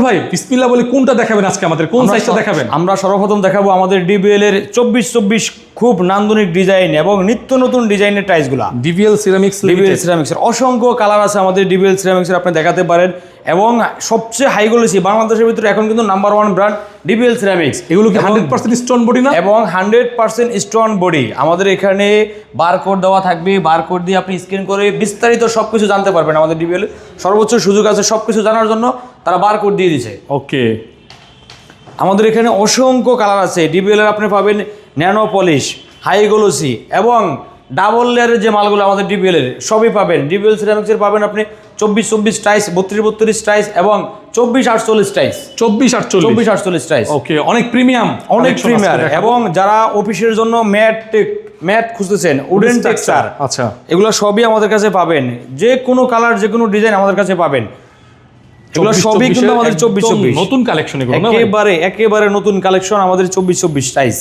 ভাই বিসমিল্লাহ বলে কোনটা দেখাবেন আজকে আমাদের, কোন সাইজটা দেখাবেন? আমরা সর্বপ্রথম দেখাবো আমাদের ডিবিএল এর 24 খুব নান্দনিক ডিজাইন এবং নিত্য নতুন ডিজাইনের টাইলসগুলা। ডিবিএল সিরামিক্স, ডিবিএল সিরামিক্সের অসংখ্য কালার আছে আমাদের ডিবিএল সিরামিক্সের, আপনি দেখাতে পারেন। এবং সবচেয়ে হাই কোয়ালিটি বাংলাদেশের ভিতরে এখন কিন্তু নাম্বার 1 ব্র্যান্ড ডিবিএল সিরামিক্স। এগুলো কি 100% স্টোন বডি না? এবং 100% স্টোন বডি। আমাদের এখানে বারকোড দেওয়া থাকবে, বারকোড দিয়ে আপনি স্ক্যান করে বিস্তারিত সবকিছু জানতে পারবেন। আমাদের ডিবিএল সর্বোচ্চ সুযোগ আছে সবকিছু জানার জন্য, তারা বারকোড দিয়ে দিয়েছে। ওকে, আমাদের এখানে অসংখ্য কালার আছে ডিবিএল এর। আপনি পাবেন ন্যানো পলিশ, হাই গ্লোসি এবং ডাবল লেয়ারের যে মালগুলো আমাদের ডিবিএল এর সবই পাবেন। ডিবিএল সিরামিক্সের পাবেন আপনি 24 টাইস, 32 টাইস এবং 24 টাইস। 24 টাইস। ওকে, অনেক প্রিমিয়াম, অনেক প্রিমিয়ার। এবং যারা অফিসের জন্য ম্যাট খুঁজতেছেন, উডেন টেক্সচার, আচ্ছা, এগুলো সবই আমাদের কাছে পাবেন। যে কোনো কালার, যে কোনো ডিজাইন আমাদের কাছে পাবেন। এগুলো সবই কিন্তু আমাদের 24 নতুন কালেকশন, এগুলো একেবারে নতুন কালেকশন আমাদের 24 টাইস।